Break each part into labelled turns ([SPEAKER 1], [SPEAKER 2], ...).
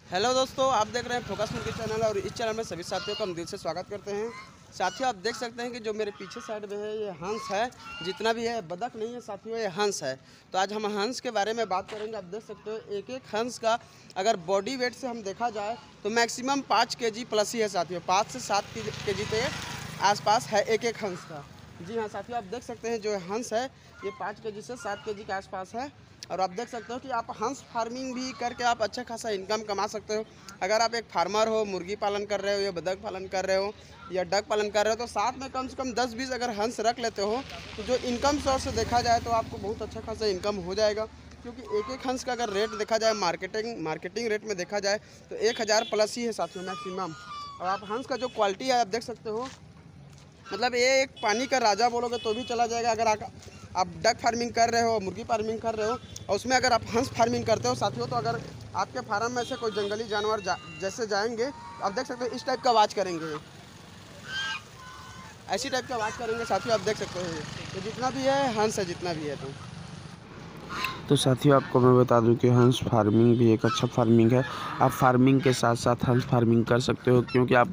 [SPEAKER 1] Hello दोस्तों, आप देख रहे हैं फोकस मुर्गी चैनल और इस चैनल में सभी साथियों का हम दिल से स्वागत करते हैं। साथियों, आप देख सकते हैं कि जो मेरे पीछे साइड में है ये हंस है। जितना भी है बतख नहीं है साथियों, ये हंस है। तो आज हम हंस के बारे में बात करेंगे। आप देख सकते हो एक एक हंस का अगर बॉडी वेट से हम देखा जाए तो मैक्सिमम 5 kg प्लस ही है साथियों। 5 से 7 kg के आसपास है एक एक हंस का। जी हाँ साथियों, आप देख सकते हैं जो हंस है ये 5 kg से 7 kg के आसपास है। और आप देख सकते हो कि आप हंस फार्मिंग भी करके आप अच्छा खासा इनकम कमा सकते हो। अगर आप एक फार्मर हो, मुर्गी पालन कर रहे हो या बतख पालन कर रहे हो या डक पालन कर रहे हो, तो साथ में कम से कम 10-20 अगर हंस रख लेते हो तो जो इनकम सोर्स से देखा जाए तो आपको बहुत अच्छा खासा इनकम हो जाएगा। क्योंकि एक एक हंस का अगर रेट देखा जाए मार्केटिंग रेट में देखा जाए तो 1000 प्लस ही है साथियों मैक्सिमम। और आप हंस का जो क्वालिटी है आप देख सकते हो, मतलब ये एक पानी का राजा बोलोगे तो भी चला जाएगा। अगर आप डक फार्मिंग कर रहे हो, मुर्गी फार्मिंग कर रहे हो और उसमें अगर आप हंस फार्मिंग करते हो साथियों, तो अगर आपके फार्म में से कोई जंगली जानवर जैसे जाएंगे, आप देख सकते हो इस टाइप का आवाज़ करेंगे, ऐसी टाइप की आवाज़ करेंगे साथियों। आप देख सकते हो तो जितना भी है हंस है, जितना भी है।
[SPEAKER 2] तो साथियों, आपको मैं बता दूं कि हंस फार्मिंग भी एक अच्छा फार्मिंग है। आप फार्मिंग के साथ साथ हंस फार्मिंग कर सकते हो, क्योंकि आप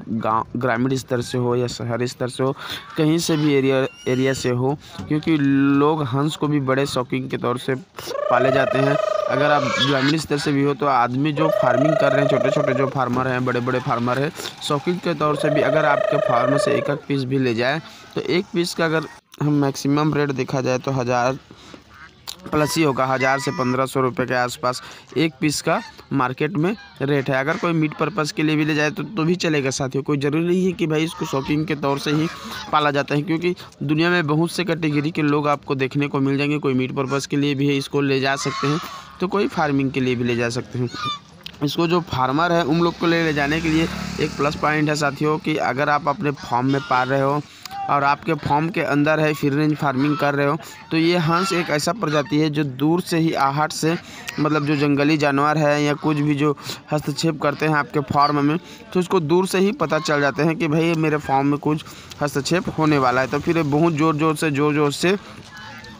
[SPEAKER 2] ग्रामीण स्तर से हो या शहरी स्तर से हो, कहीं से भी एरिया से हो, क्योंकि लोग हंस को भी बड़े शौकीन के तौर से पाले जाते हैं। अगर आप ग्रामीण स्तर से भी हो तो आदमी जो फार्मिंग कर रहे हैं, छोटे छोटे जो फार्मर हैं, बड़े बड़े फार्मर हैं, शौकीन के तौर से भी अगर आपके फार्म से एक पीस भी ले जाए तो एक पीस का अगर हम मैक्सिमम रेट देखा जाए तो 1000 प्लस ही होगा। 1000 से 1500 रुपये के आसपास एक पीस का मार्केट में रेट है। अगर कोई मीट पर्पज़ के लिए भी ले जाए तो भी चलेगा साथियों। कोई ज़रूरी नहीं है कि भाई इसको शौकीन के तौर से ही पाला जाता है, क्योंकि दुनिया में बहुत से कैटेगरी के लोग आपको देखने को मिल जाएंगे। कोई मीट पर्पज़ के लिए भी है, इसको ले जा सकते हैं, तो कोई फार्मिंग के लिए भी ले जा सकते हैं। इसको जो फार्मर है उन लोग को ले जाने के लिए एक प्लस पॉइंट है साथियों कि अगर आप अपने फार्म में पाल रहे हो और आपके फार्म के अंदर है फ्री रेंज फार्मिंग कर रहे हो, तो ये हंस एक ऐसा प्रजाति है जो दूर से ही आहट से, मतलब जो जंगली जानवर है या कुछ भी जो हस्तक्षेप करते हैं आपके फार्म में, तो उसको दूर से ही पता चल जाते हैं कि भाई मेरे फार्म में कुछ हस्तक्षेप होने वाला है। तो फिर बहुत ज़ोर ज़ोर से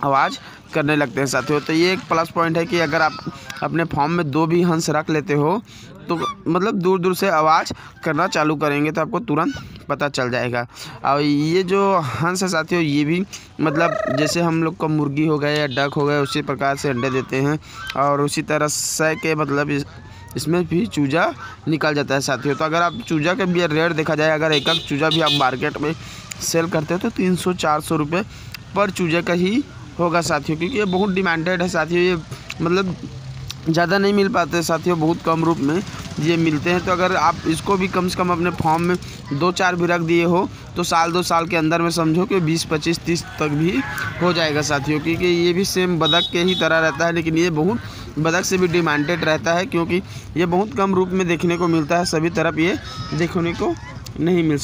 [SPEAKER 2] आवाज़ करने लगते हैं साथियों। तो ये एक प्लस पॉइंट है कि अगर आप अपने फार्म में 2 भी हंस रख लेते हो तो मतलब दूर दूर से आवाज़ करना चालू करेंगे तो आपको तुरंत पता चल जाएगा। और ये जो हंस है साथियों, ये भी मतलब जैसे हम लोग का मुर्गी हो गया या डक हो गया, उसी प्रकार से अंडे देते हैं और उसी तरह से के मतलब इसमें भी चूजा निकल जाता है साथियों। तो अगर आप चूजा के भी रेट देखा जाए, अगर एक चूजा भी आप मार्केट में सेल करते हो तो 300-400 रुपये पर चूजे का ही होगा साथियों, क्योंकि ये बहुत डिमांडेड है साथियों। ये मतलब ज़्यादा नहीं मिल पाते साथियों, बहुत कम रूप में ये मिलते हैं। तो अगर आप इसको भी कम से कम अपने फार्म में 2-4 भी रख दिए हो तो साल 2 साल के अंदर में समझो कि 20-25-30 तक भी हो जाएगा साथियों। क्योंकि ये भी सेम बतख के ही तरह रहता है, लेकिन ये बहुत बतख से भी डिमांडेड रहता है, क्योंकि ये बहुत कम रूप में देखने को मिलता है। सभी तरफ ये देखने को नहीं मिल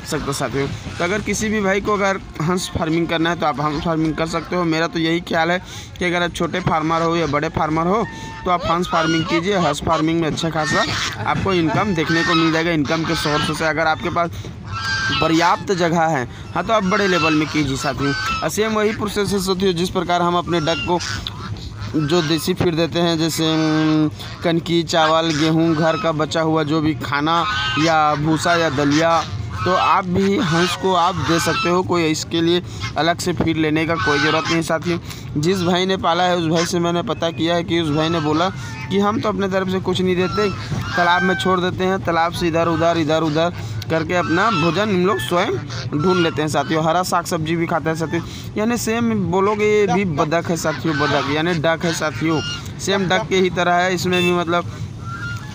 [SPEAKER 2] सकता साथियों। तो अगर किसी भी भाई को अगर हंस फार्मिंग करना है तो आप हंस फार्मिंग कर सकते हो। मेरा तो यही ख्याल है कि अगर आप छोटे फार्मर हो या बड़े फार्मर हो तो आप हंस फार्मिंग कीजिए। हंस फार्मिंग में अच्छा खासा आपको इनकम देखने को मिल जाएगा। इनकम के सोर्स से अगर आपके पास पर्याप्त जगह है, हाँ, तो आप बड़े लेवल में कीजिए साथियों। सेम वही प्रोसेस होती है जिस प्रकार हम अपने डक को जो देसी फीड देते हैं, जैसे कनकी, चावल, गेहूं, घर का बचा हुआ जो भी खाना या भूसा या दलिया, तो आप भी हंस को आप दे सकते हो। कोई इसके लिए अलग से फीड लेने का कोई ज़रूरत नहीं साथियों। जिस भाई ने पाला है उस भाई से मैंने पता किया है कि उस भाई ने बोला कि हम तो अपने तरफ से कुछ नहीं देते, तालाब में छोड़ देते हैं, तालाब से इधर उधर करके अपना भोजन हम लोग स्वयं ढूंढ लेते हैं साथियों। हरा साग सब्जी भी खाते हैं साथियों। यानी सेम बोलोगे ये भी बतख है साथियों, बतख यानी डक है साथियों। सेम डक के ही तरह है, इसमें भी मतलब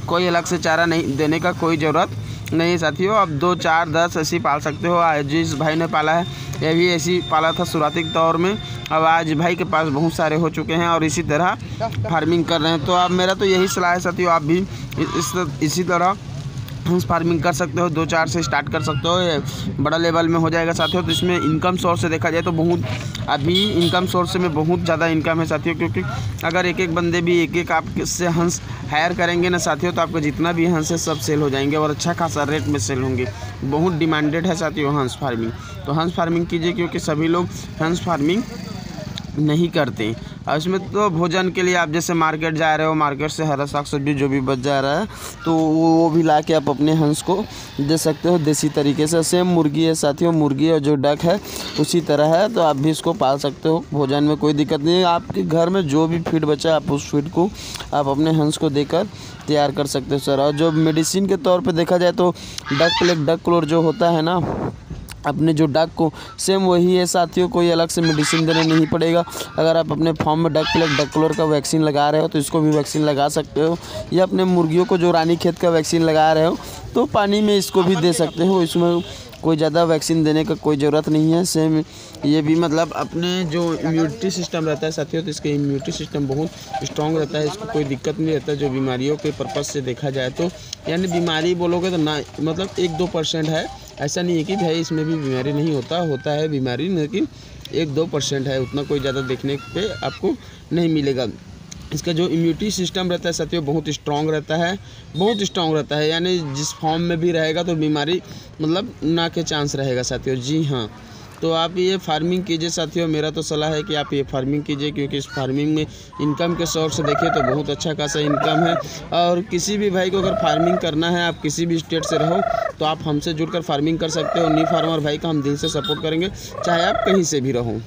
[SPEAKER 2] कोई अलग से चारा नहीं देने का कोई ज़रूरत नहीं साथियों। आप 2, 4, 10 ऐसी पाल सकते हो। जिस भाई ने पाला है यह भी ऐसी पाला था शुरुआती तौर में। अब आज भाई के पास बहुत सारे हो चुके हैं और इसी तरह फार्मिंग कर रहे हैं। तो आप मेरा तो यही सलाह है साथियों, आप भी इसी तरह हंस फार्मिंग कर सकते हो। 2-4 से स्टार्ट कर सकते हो, ये बड़ा लेवल में हो जाएगा साथियों। तो इसमें इनकम सोर्स से देखा जाए तो बहुत अभी इनकम सोर्स में बहुत ज़्यादा इनकम है साथियों। क्योंकि अगर एक बंदे भी एक आप से हंस हायर करेंगे ना साथियों, तो आपका जितना भी हंस है सब सेल हो जाएंगे और अच्छा खासा रेट में सेल होंगे। बहुत डिमांडेड है साथियों हंस फार्मिंग। तो हंस फार्मिंग कीजिए, क्योंकि सभी लोग हंस फार्मिंग नहीं करते। और इसमें तो भोजन के लिए आप जैसे मार्केट जा रहे हो, मार्केट से हरा साग सब्जी जो भी बच जा रहा है तो वो भी ला के आप अपने हंस को दे सकते हो देसी तरीके से। सेम मुर्गी है साथियों, मुर्गी और जो डक है उसी तरह है, तो आप भी इसको पाल सकते हो। भोजन में कोई दिक्कत नहीं है, आपके घर में जो भी फीड बचा आप उस फीड को आप अपने हंस को देकर तैयार कर सकते हो सर। और जो मेडिसिन के तौर पे देखा जाए तो डक प्लेग, डक क्लोर जो होता है ना अपने जो डक को, सेम वही है साथियों, कोई अलग से मेडिसिन देना नहीं पड़ेगा। अगर आप अपने फार्म में डक प्लेग, डक क्लोर का वैक्सीन लगा रहे हो तो इसको भी वैक्सीन लगा सकते हो, या अपने मुर्गियों को जो रानीखेत का वैक्सीन लगा रहे हो तो पानी में इसको भी दे सकते हो। इसमें कोई ज़्यादा वैक्सीन देने का कोई ज़रूरत नहीं है। सेम ये भी मतलब अपने जो इम्यूनिटी सिस्टम रहता है साथियों, तो इसका इम्यूनिटी सिस्टम बहुत स्ट्रॉन्ग रहता है, इसको कोई दिक्कत नहीं रहता। जो बीमारियों के पर्पज़ से देखा जाए तो यानी बीमारी बोलोगे तो ना मतलब 1-2% है, ऐसा नहीं है कि भाई इसमें भी बीमारी नहीं होता है बीमारी, लेकिन 1-2% है, उतना कोई ज़्यादा देखने पे आपको नहीं मिलेगा। इसका जो इम्यूनिटी सिस्टम रहता है साथियों बहुत स्ट्रॉन्ग रहता है, बहुत स्ट्रॉन्ग रहता है, यानी जिस फॉर्म में भी रहेगा तो बीमारी मतलब ना के चांस रहेगा साथियों। जी हाँ, तो आप ये फार्मिंग कीजिए साथियों, मेरा तो सलाह है कि आप ये फार्मिंग कीजिए, क्योंकि इस फार्मिंग में इनकम के सोर्स देखें तो बहुत अच्छा खासा इनकम है। और किसी भी भाई को अगर फार्मिंग करना है, आप किसी भी स्टेट से रहो तो आप हमसे जुड़कर फार्मिंग कर सकते हो। न्यू फार्मर भाई का हम दिल से सपोर्ट करेंगे, चाहे आप कहीं से भी रहो।